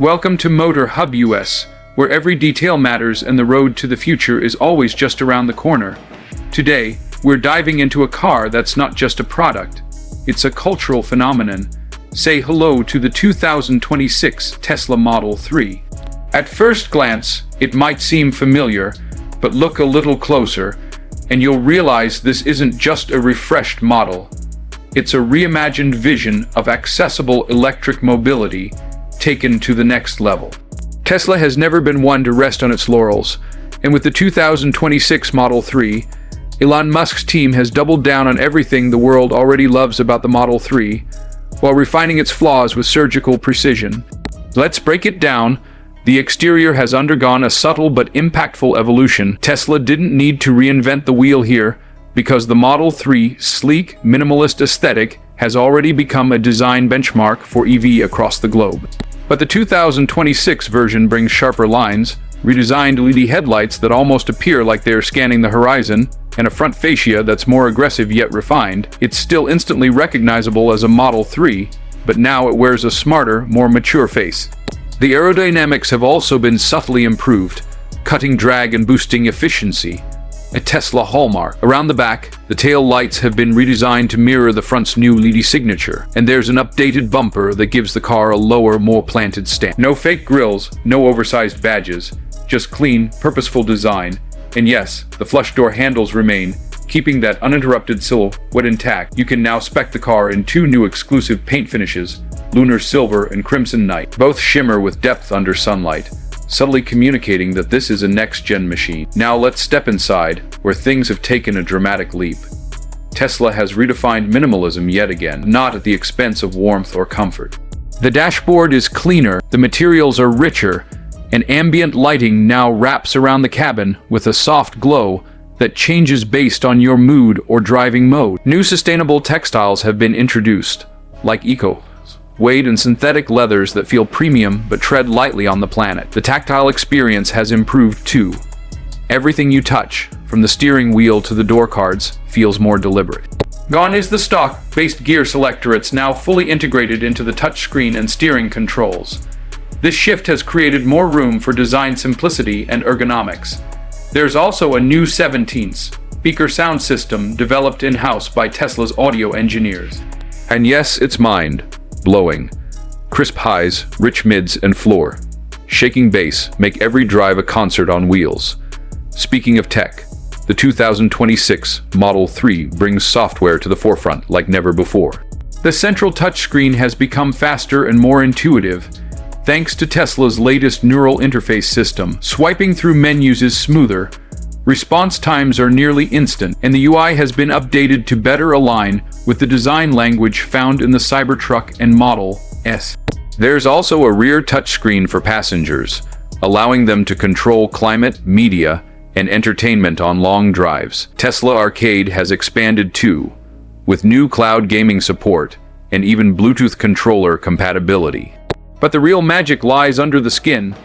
Welcome to Motor Hub US, where every detail matters and the road to the future is always just around the corner. Today, we're diving into a car that's not just a product, it's a cultural phenomenon. Say hello to the 2026 Tesla Model 3. At first glance, it might seem familiar, but look a little closer, and you'll realize this isn't just a refreshed model. It's a reimagined vision of accessible electric mobility taken to the next level. Tesla has never been one to rest on its laurels, and with the 2026 Model 3, Elon Musk's team has doubled down on everything the world already loves about the Model 3, while refining its flaws with surgical precision. Let's break it down. The exterior has undergone a subtle but impactful evolution. Tesla didn't need to reinvent the wheel here, because the Model 3's sleek, minimalist aesthetic has already become a design benchmark for EV across the globe. But the 2026 version brings sharper lines, redesigned LED headlights that almost appear like they're scanning the horizon, and a front fascia that's more aggressive yet refined. It's still instantly recognizable as a Model 3, but now it wears a smarter, more mature face. The aerodynamics have also been subtly improved, cutting drag and boosting efficiency, a Tesla hallmark. Around the back, the tail lights have been redesigned to mirror the front's new LED signature, and there's an updated bumper that gives the car a lower, more planted stance. No fake grills, no oversized badges, just clean, purposeful design. And yes, the flush door handles remain, keeping that uninterrupted silhouette intact. You can now spec the car in two new exclusive paint finishes, Lunar Silver and Crimson Night. Both shimmer with depth under sunlight, subtly communicating that this is a next-gen machine. Now let's step inside, where things have taken a dramatic leap. Tesla has redefined minimalism yet again, not at the expense of warmth or comfort. The dashboard is cleaner, the materials are richer, and ambient lighting now wraps around the cabin with a soft glow that changes based on your mood or driving mode. New sustainable textiles have been introduced, like eco-suede and synthetic leathers that feel premium but tread lightly on the planet. The tactile experience has improved too. Everything you touch, from the steering wheel to the door cards, feels more deliberate. Gone is the stock-based gear selector. It's now fully integrated into the touchscreen and steering controls. This shift has created more room for design simplicity and ergonomics. There's also a new 17-speaker sound system developed in-house by Tesla's audio engineers. And yes, it's mind-blowing. Crisp highs, rich mids, and floor. Shaking bass make every drive a concert on wheels. Speaking of tech, the 2026 Model 3 brings software to the forefront like never before. The central touchscreen has become faster and more intuitive, thanks to Tesla's latest neural interface system. Swiping through menus is smoother, response times are nearly instant, and the UI has been updated to better align with the design language found in the Cybertruck and Model S. There's also a rear touchscreen for passengers, allowing them to control climate, media, and entertainment on long drives. Tesla Arcade has expanded too, with new cloud gaming support and even Bluetooth controller compatibility. But the real magic lies under the skin.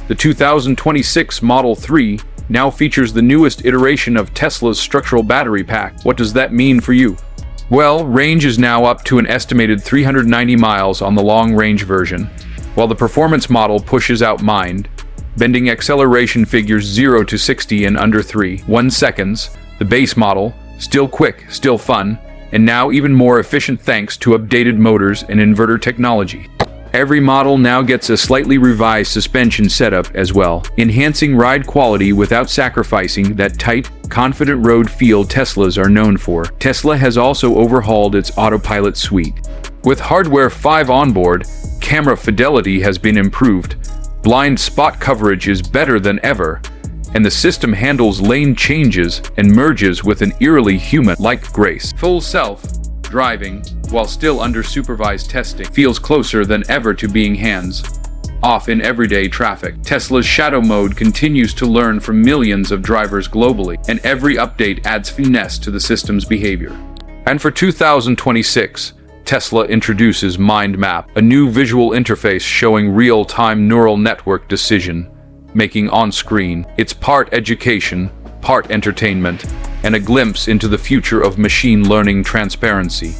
The 2026 Model 3 now features the newest iteration of Tesla's structural battery pack. What does that mean for you? Well, range is now up to an estimated 390 miles on the long-range version, while the performance model pushes out mind-bending acceleration figures 0 to 60 in under 3.1 seconds. The base model, still quick, still fun, and now even more efficient thanks to updated motors and inverter technology. Every model now gets a slightly revised suspension setup as well, enhancing ride quality without sacrificing that tight, confident road feel Teslas are known for. Tesla has also overhauled its Autopilot suite. With Hardware 5 onboard, camera fidelity has been improved, blind spot coverage is better than ever, and the system handles lane changes and merges with an eerily human-like grace. Full self-driving, while still under supervised testing, feels closer than ever to being hands-off in everyday traffic. Tesla's Shadow Mode continues to learn from millions of drivers globally, and every update adds finesse to the system's behavior. And for 2026, Tesla introduces Mind Map, a new visual interface showing real-time neural network decision-making on-screen. It's part education, part entertainment, and a glimpse into the future of machine learning transparency.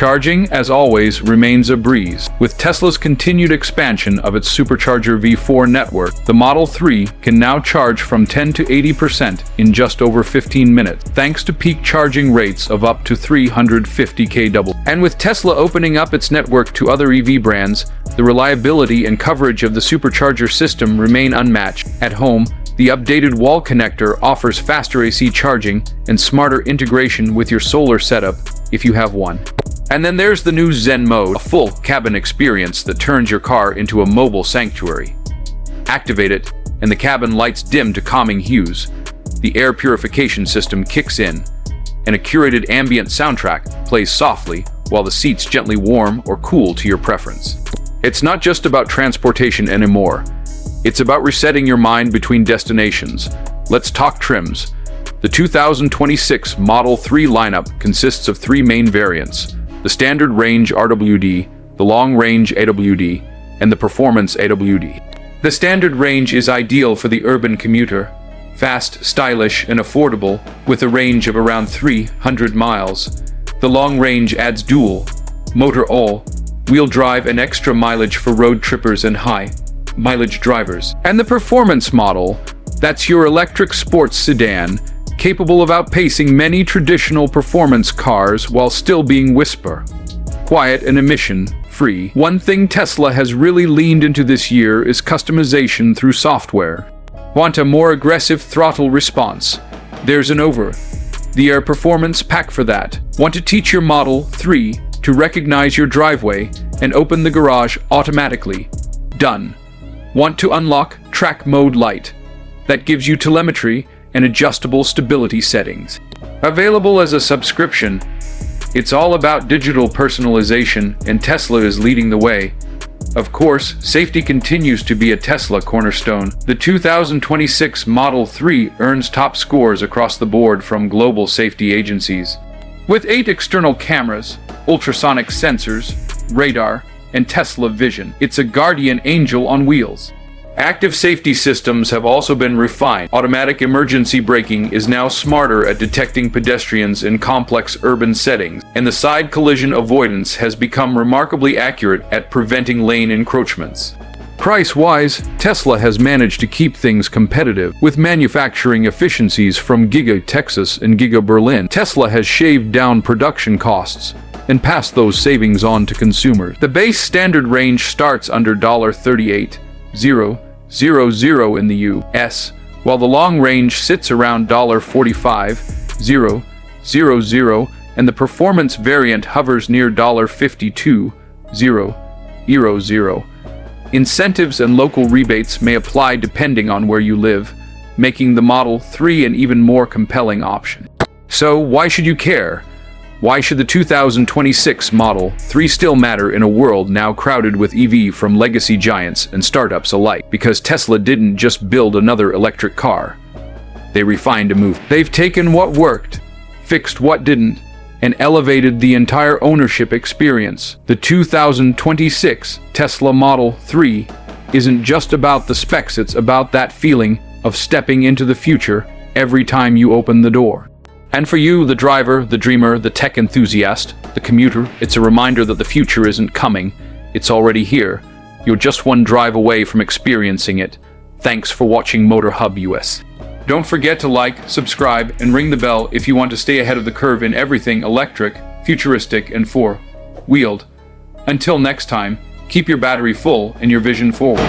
Charging, as always, remains a breeze. With Tesla's continued expansion of its supercharger V4 network, the Model 3 can now charge from 10 to 80% in just over 15 minutes, thanks to peak charging rates of up to 350 kW. And with Tesla opening up its network to other EV brands, the reliability and coverage of the supercharger system remain unmatched. At home, the updated wall connector offers faster AC charging and smarter integration with your solar setup if you have one. And then there's the new Zen mode, a full cabin experience that turns your car into a mobile sanctuary. Activate it, and the cabin lights dim to calming hues. The air purification system kicks in, and a curated ambient soundtrack plays softly while the seats gently warm or cool to your preference. It's not just about transportation anymore. It's about resetting your mind between destinations. Let's talk trims. The 2026 Model 3 lineup consists of three main variants: the Standard Range RWD, the Long Range AWD, and the Performance AWD. The Standard Range is ideal for the urban commuter, fast, stylish, and affordable, with a range of around 300 miles. The Long Range adds dual, motor all-wheel drive and extra mileage for road trippers and high-mileage drivers. And the Performance model, that's your electric sports sedan, capable of outpacing many traditional performance cars while still being whisper, quiet, and emission-free. One thing Tesla has really leaned into this year is customization through software. Want a more aggressive throttle response? There's an over-the-air performance pack for that. Want to teach your Model 3 to recognize your driveway and open the garage automatically? Done. Want to unlock Track Mode Lite? That gives you telemetry and adjustable stability settings. Available as a subscription, it's all about digital personalization, and Tesla is leading the way. Of course, safety continues to be a Tesla cornerstone. The 2026 Model 3 earns top scores across the board from global safety agencies. With 8 external cameras, ultrasonic sensors, radar, and Tesla Vision, it's a guardian angel on wheels. Active safety systems have also been refined. Automatic emergency braking is now smarter at detecting pedestrians in complex urban settings, and the side collision avoidance has become remarkably accurate at preventing lane encroachments. Price-wise, Tesla has managed to keep things competitive. With manufacturing efficiencies from Giga Texas and Giga Berlin, Tesla has shaved down production costs and passed those savings on to consumers. The base standard range starts under $38,000 in the US, while the long range sits around $45,000, and the performance variant hovers near $52,000. Incentives and local rebates may apply depending on where you live, making the Model 3 an even more compelling option. So why should you care? Why should the 2026 Model 3 still matter in a world now crowded with EV from legacy giants and startups alike? Because Tesla didn't just build another electric car. They refined a move. They've taken what worked, fixed what didn't, and elevated the entire ownership experience. The 2026 Tesla Model 3 isn't just about the specs, it's about that feeling of stepping into the future every time you open the door. And for you, the driver, the dreamer, the tech enthusiast, the commuter, it's a reminder that the future isn't coming, it's already here. You're just one drive away from experiencing it. Thanks for watching Motor Hub US. Don't forget to like, subscribe, and ring the bell if you want to stay ahead of the curve in everything electric, futuristic, and four-wheeled. Until next time, keep your battery full and your vision forward.